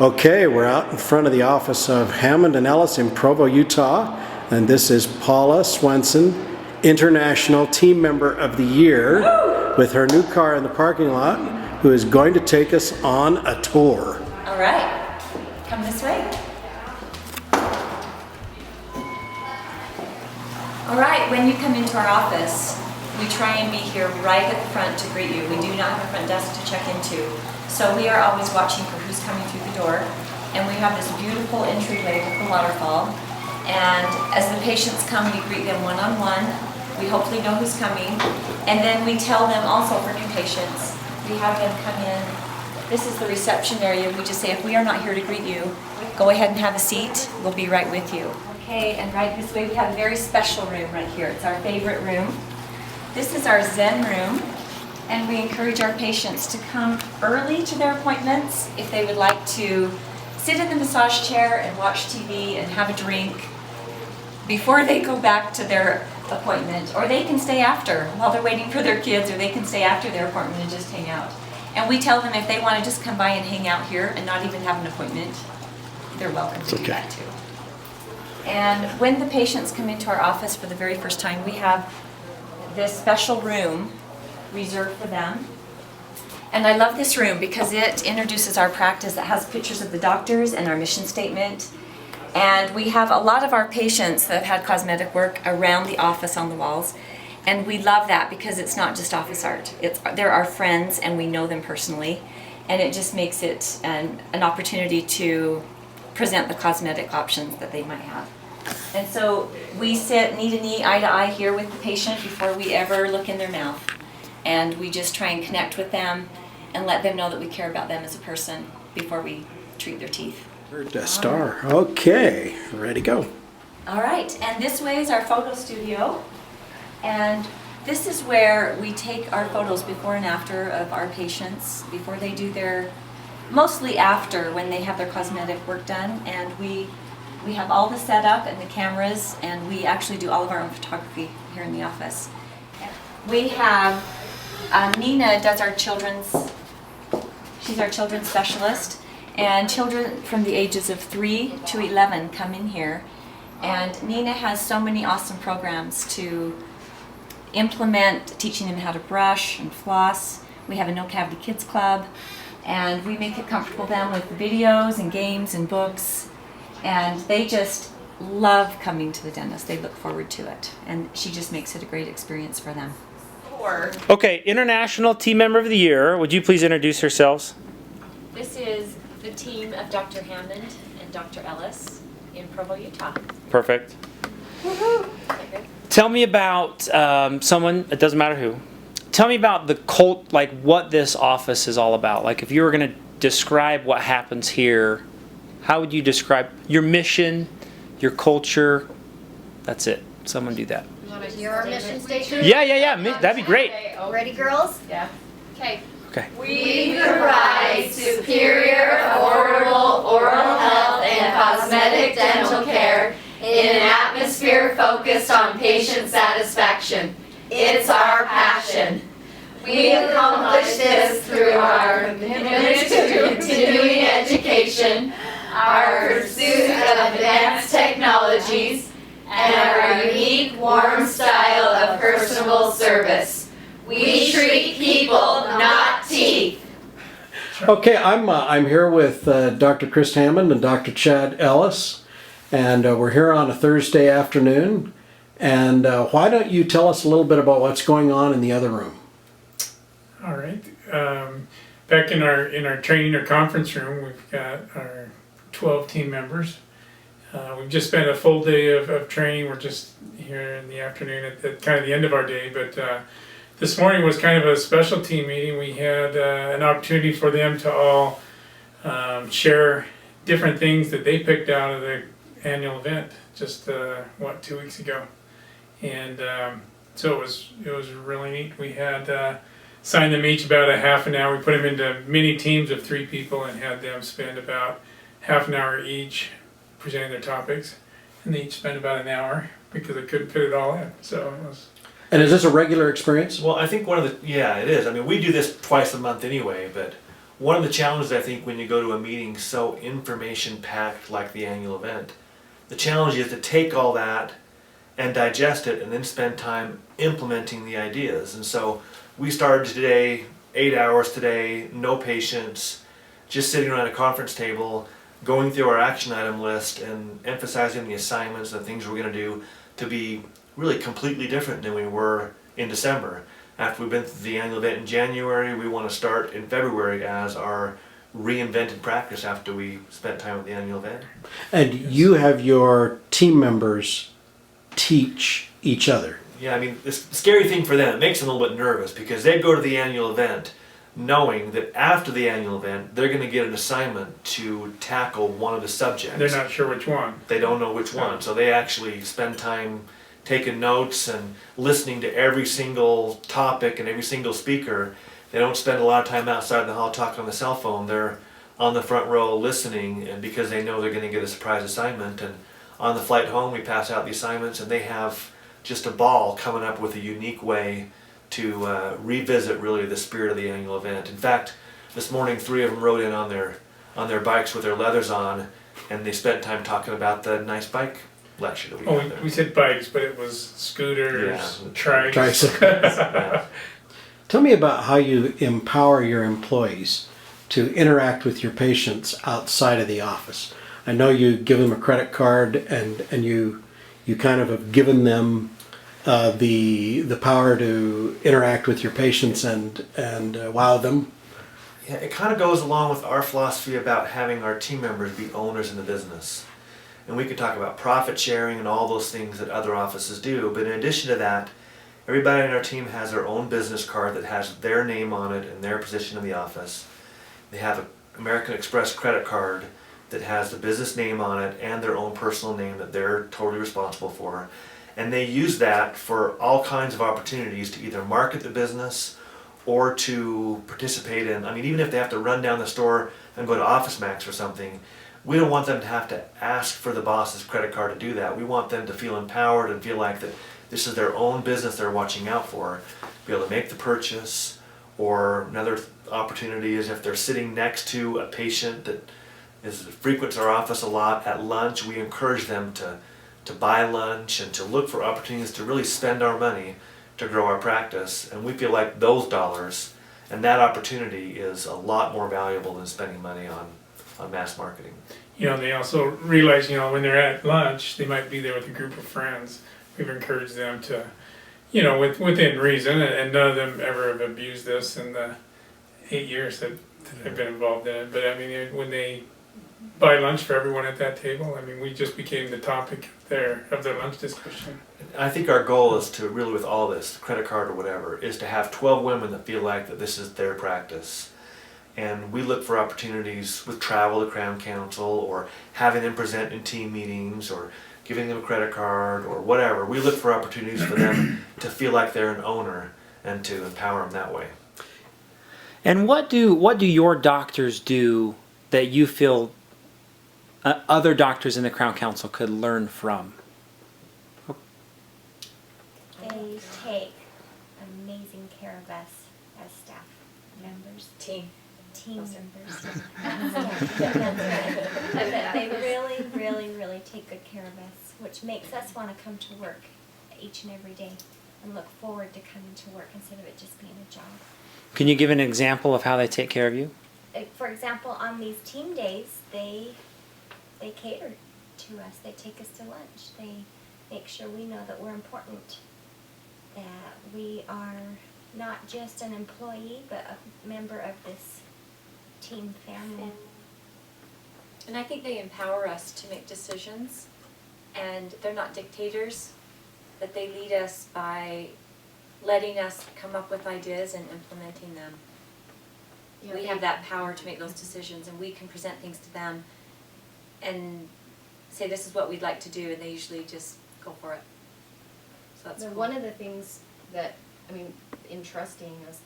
Okay, we're out in front of the office of Hammond and Ellis in Provo, Utah, and this is Paula Swenson, International Team Member of the Year, with her new car in the parking lot, who is going to take us on a tour. All right, come this way. All right, when you come into our office, we try and be here right at the front to greet you. We do not have a front desk to check into. So we are always watching for who's coming through the door. And we have this beautiful entryway with the waterfall. And as the patients come, we greet them one-on-one. We hopefully know who's coming. And then we tell them also for new patients, we have them come in. This is the reception area. We just say, if we are not here to greet you, go ahead and have a seat. We'll be right with you. Okay, and right this way we have a very special room right here. It's our favorite room. This is our Zen room, and we encourage our patients to come early to their appointments if they would like to sit in the massage chair and watch TV and have a drink before they go back to their appointment, or they can stay after while they're waiting for their kids, or they can stay after their appointment and just hang out. And we tell them if they want to just come by and hang out here and not even have an appointment, they're welcome to do that too. And when the patients come into our office for the very first time, we have this special room reserved for them. And I love this room because it introduces our practice. It has pictures of the doctors and our mission statement. And we have a lot of our patients that have had cosmetic work around the office on the walls. And we love that because it's not just office art. They're our friends and we know them personally. And it just makes it an opportunity to present the cosmetic options that they might have. And so we sit knee to knee, eye to eye here with the patient before we ever look in their mouth. And we just try and connect with them and let them know that we care about them as a person before we treat their teeth. Star. Okay, ready to go. All right, and this way is our photo studio. And this is where we take our photos before and after of our patients, before they do their, mostly after when they have their cosmetic work done. And we have all the setup and the cameras, and we actually do all of our own photography here in the office. We have, Nina does our she's our children's specialist, and children from the ages of 3 to 11 come in here. And Nina has so many awesome programs to implement, teaching them how to brush and floss. We have a No Cavity Kids Club, and we make it comfortable for them with videos and games and books. And they just love coming to the dentist. They look forward to it. And she just makes it a great experience for them. Okay, International Team Member of the Year. Would you please introduce yourselves? This is the team of Dr. Hammond and Dr. Ellis in Provo, Utah. Perfect. Tell me about someone, it doesn't matter who. Tell me about the cult, like what this office is all about. Like if you were going to describe what happens here, how would you describe your mission, your culture? That's it. Someone do that. You want to hear our mission statement? Yeah. That'd be great. Okay, ready, girls? Yeah. Okay. We provide superior, affordable oral health and cosmetic dental care in an atmosphere focused on patient satisfaction. It's our passion. We accomplish this through our commitment to continuing education, our pursuit of advanced technologies, and our unique, warm style of personable service. We treat people, not teeth. Okay, I'm here with Dr. Chris Hammond and Dr. Chad Ellis, and we're here on a Thursday afternoon. And why don't you tell us a little bit about what's going on in the other room? All right. Back in our training or conference room, we've got our 12 team members. We've just spent a full day of training. We're just here in the afternoon at kind of the end of our day, but this morning was kind of a special team meeting. We had an opportunity for them to all share different things that they picked out of the annual event just 2 weeks ago, and so it was really neat. We had assigned them each about a half an hour. We put them into mini teams of 3 people and had them spend about half an hour each presenting their topics, and they each spent about an hour because I couldn't fit it all in. So it was. And is this a regular experience? Well, I think it is. I mean, we do this twice a month anyway, but one of the challenges I think when you go to a meeting so information packed like the annual event, the challenge is to take all that and digest it and then spend time implementing the ideas. And so we started today, 8 hours today, no patients, just sitting around a conference table, going through our action item list and emphasizing the assignments and things we're going to do to be really completely different than we were in December. After we've been through the annual event in January, we want to start in February as our reinvented practice after we spent time at the annual event. And you have your team members teach each other. Yeah, I mean, the scary thing for them, it makes them a little bit nervous because they go to the annual event knowing that after the annual event, they're going to get an assignment to tackle one of the subjects. They're not sure which one. They don't know which one, so they actually spend time taking notes and listening to every single topic and every single speaker. They don't spend a lot of time outside the hall talking on the cell phone. They're on the front row listening, and because they know they're going to get a surprise assignment. And on the flight home, we pass out the assignments, and they have just a ball coming up with a unique way to revisit really the spirit of the annual event. In fact, this morning 3 of them rode in on their bikes with their leathers on, and they spent time talking about the nice bike lecture that we had there. We said bikes, but it was scooters, Yeah. trikes. Tricycles. Yeah. Tell me about how you empower your employees to interact with your patients outside of the office. I know you give them a credit card and you kind of have given them the power to interact with your patients and wow them. Yeah, it kind of goes along with our philosophy about having our team members be owners in the business. And we could talk about profit sharing and all those things that other offices do, but in addition to that, everybody in our team has their own business card that has their name on it and their position in the office. They have an American Express credit card that has the business name on it and their own personal name that they're totally responsible for. And they use that for all kinds of opportunities to either market the business or to participate in, I mean, even if they have to run down the store and go to Office Max or something, we don't want them to have to ask for the boss's credit card to do that. We want them to feel empowered and feel like that this is their own business they're watching out for, be able to make the purchase. Or another opportunity is if they're sitting next to a patient that frequents our office a lot at lunch, we encourage them to buy lunch and to look for opportunities to really spend our money to grow our practice. And we feel like those dollars and that opportunity is a lot more valuable than spending money on mass marketing. You know, they also realize, you know, when they're at lunch, they might be there with a group of friends. We've encouraged them to, you know, within reason, and none of them ever have abused this in the 8 years that I've been involved in it. But I mean, when they buy lunch for everyone at that table, I mean, we just became the topic of their lunch discussion. I think our goal is to really, with all this, credit card or whatever, is to have 12 women that feel like that this is their practice. And we look for opportunities with travel to Crown Council or having them present in team meetings or giving them a credit card or whatever. We look for opportunities for them to feel like they're an owner and to empower them that way. And what do your doctors do that you feel other doctors in the Crown Council could learn from? They take amazing care of us as staff members. Team members. But they really, really, really take good care of us, which makes us want to come to work each and every day and look forward to coming to work instead of it just being a job. Can you give an example of how they take care of you? For example, on these team days, they cater to us. They take us to lunch. They make sure we know that we're important, that we are not just an employee, but a member of this team family. And I think they empower us to make decisions, and they're not dictators, but they lead us by letting us come up with ideas and implementing them. Yeah, We have that power to make those decisions, and we can present things to them and say this is what we'd like to do, and they usually just go for it. So that's cool. One of the things that, I mean, in trusting us,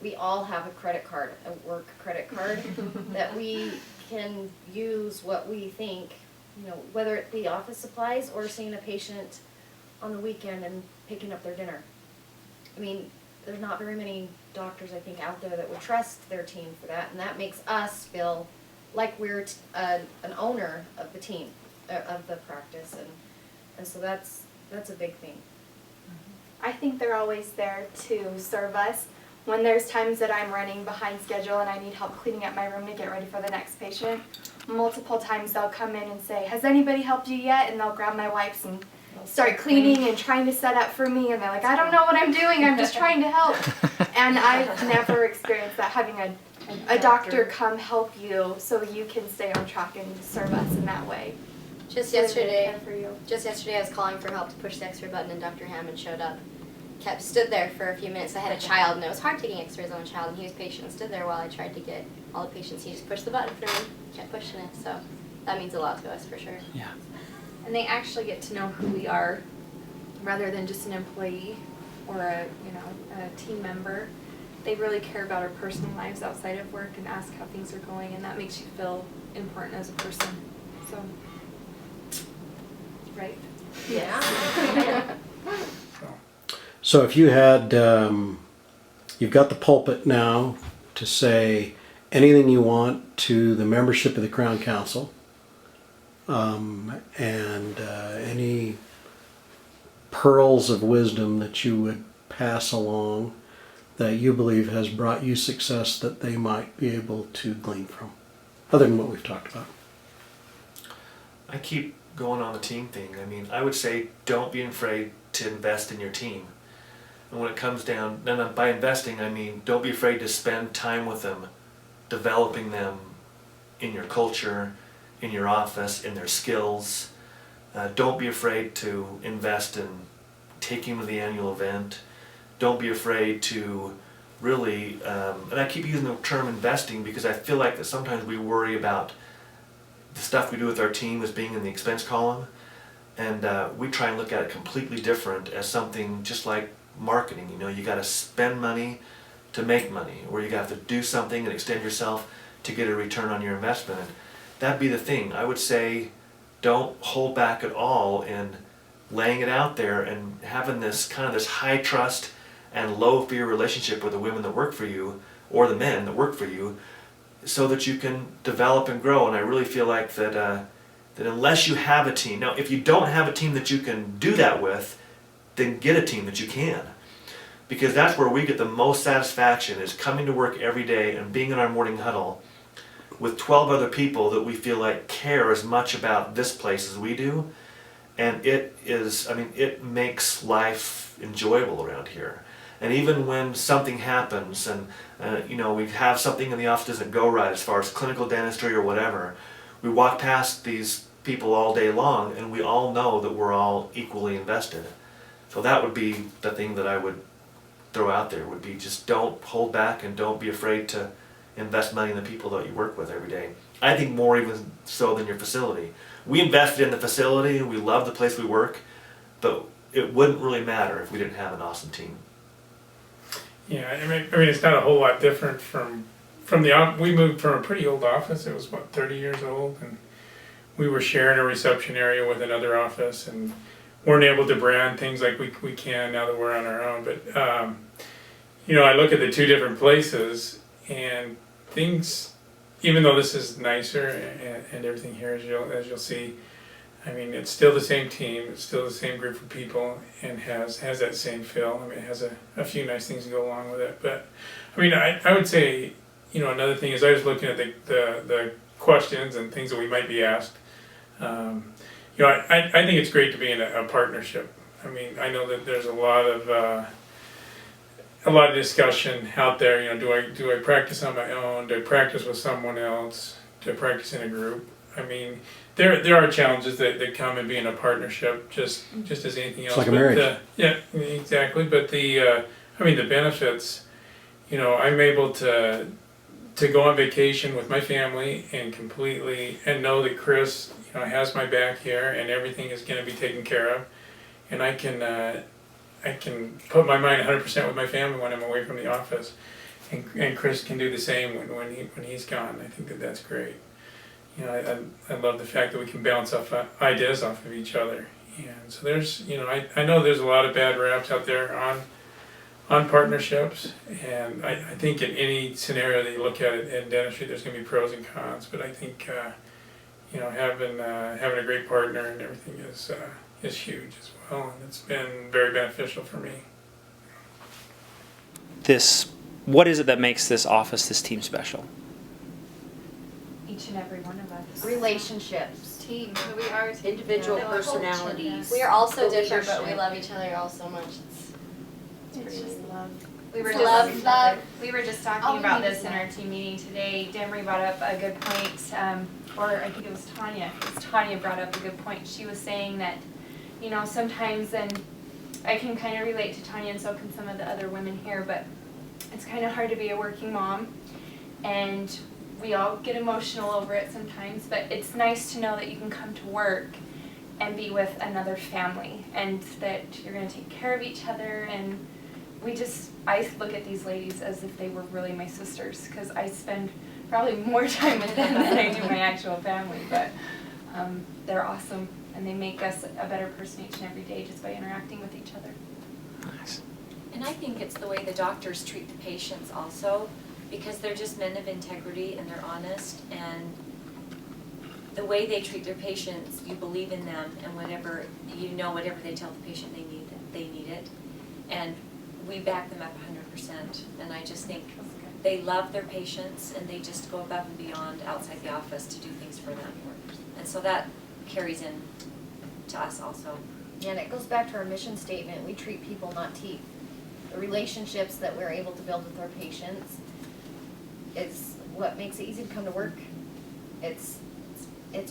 we all have a credit card, a work credit card, that we can use what we think, you know, whether it be office supplies or seeing a patient on the weekend and picking up their dinner. I mean, there's not very many doctors, I think, out there that would trust their team for that, and that makes us feel like we're an owner of the team, of the practice, and so that's a big thing. I think they're always there to serve us. When there's times that I'm running behind schedule and I need help cleaning up my room to get ready for the next patient, multiple times they'll come in and say, has anybody helped you yet? And they'll grab my wipes and start cleaning and trying to set up for me, and they're like, I don't know what I'm doing, I'm just trying to help. And I've never experienced that, having a doctor come help you so you can stay on track and serve us in that way. Just So they yesterday, care for you. I was calling for help to push the X-ray button, and Dr. Hammond showed up. Stood there for a few minutes. I had a child, and it was hard taking X-rays on a child, and he was patient and stood there while I tried to get all the patients. He just pushed the button for me, kept pushing it, so that means a lot to us for sure. Yeah. And they actually get to know who we are rather than just an employee or a team member. They really care about our personal lives outside of work and ask how things are going, and that makes you feel important as a person. So, right? Yeah. So if you had, you've got the pulpit now to say anything you want to the membership of the Crown Council, and any pearls of wisdom that you would pass along that you believe has brought you success that they might be able to glean from, other than what we've talked about. I keep going on the team thing. I mean, I would say don't be afraid to invest in your team. And when it comes down, and by investing, I mean don't be afraid to spend time with them, developing them in your culture, in your office, in their skills. Don't be afraid to invest in taking them to the annual event. Don't be afraid to really, and I keep using the term investing because I feel like that sometimes we worry about the stuff we do with our team as being in the expense column, and we try and look at it completely different as something just like marketing. You know, you got to spend money to make money, or you got to do something and extend yourself to get a return on your investment. And that'd be the thing. I would say don't hold back at all in laying it out there and having this kind of this high trust and low fear relationship with the women that work for you or the men that work for you, so that you can develop and grow. And I really feel like that that unless you have a team, now if you don't have a team that you can do that with, then get a team that you can. Because that's where we get the most satisfaction, is coming to work every day and being in our morning huddle with 12 other people that we feel like care as much about this place as we do. And it is, I mean, it makes life enjoyable around here. And even when something happens and we have something in the office doesn't go right as far as clinical dentistry or whatever, we walk past these people all day long and we all know that we're all equally invested. So that would be the thing that I would throw out there, would be just don't hold back and don't be afraid to invest money in the people that you work with every day. I think more even so than your facility. We invested in the facility and we love the place we work, but it wouldn't really matter if we didn't have an awesome team. Yeah, I mean it's not a whole lot different from we moved from a pretty old office. It was 30 years old, and we were sharing a reception area with another office and weren't able to brand things like we can now that we're on our own. But I look at the two different places and things, even though this is nicer and everything here, as you'll see, I mean, it's still the same team, it's still the same group of people, and has that same feel. I mean, it has a few nice things to go along with it. But I mean, I would say, another thing is I was looking at the questions and things that we might be asked. I think it's great to be in a partnership. I mean, I know that there's a lot of discussion out there. Do I practice on my own? Do I practice with someone else? Do I practice in a group? I mean, there are challenges that come in being a partnership, just as anything else. It's like a marriage. Yeah, exactly. But the benefits. I'm able to go on vacation with my family and know that Chris has my back here and everything is going to be taken care of, and I can put my mind 100% with my family when I'm away from the office, and Chris can do the same when he's gone. I think that's great. I love the fact that we can bounce off ideas off of each other, and so there's I know there's a lot of bad raps out there on partnerships, and I think in any scenario that you look at it in dentistry, there's going to be pros and cons. But I think having a great partner and everything is huge as well, and it's been very beneficial for me. What is it that makes this office, this team special? Each and every one of us. Relationships. Team. We are Individual Yeah. personalities. We are all so different, but we Leadership. love each other all so much. It's pretty just amazing. love. We were It's just love. We were just talking All we about need this is in our love. team meeting today. Demery brought up a good point, or I think it was Tanya. It was Tanya brought up a good point. She was saying that, sometimes, and I can kind of relate to Tanya, and so can some of the other women here, but it's kind of hard to be a working mom, and we all get emotional over it sometimes, but it's nice to know that you can come to work and be with another family, and that you're going to take care of each other. And I look at these ladies as if they were really my sisters, because I spend probably more time with them than I do my actual family, but they're awesome, and they make us a better person each and every day just by interacting with each other. Nice. And I think it's the way the doctors treat the patients also, because they're just men of integrity and they're honest, and the way they treat their patients, you believe in them, and whatever they tell the patient they need it. And we back them up 100%. And I just think they love their patients, and they just go above and beyond outside the office to do things for them. And so that carries in to us also. Yeah, and it goes back to our mission statement, we treat people, not teeth. The relationships that we're able to build with our patients is what makes it easy to come to work. It's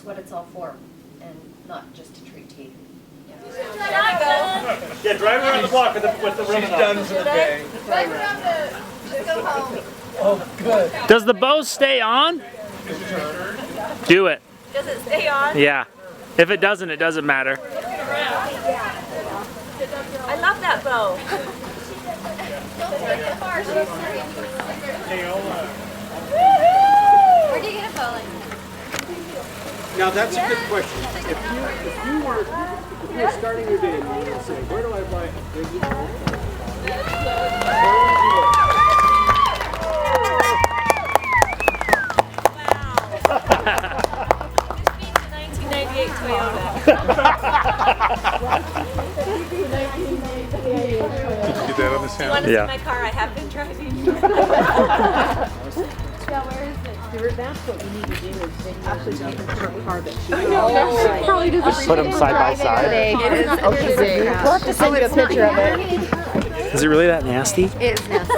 what it's all for, and not just to treat teeth. Yeah, drive around the block with the ribbon. She's done for the day. Drive around to go home. Oh, good. Does the bow stay on? Do it. Does it stay on? Yeah. If it doesn't, it doesn't matter. I love that bow. Don't take it far. Where do you get a bow like that? Now that's a good question. If you were starting your day and you would say, where do I buy Get that on the sound. Want to Yeah. see my car? I have been driving. Put them side by side. We'll have to send you a picture of it. Is it really that nasty? It is nasty.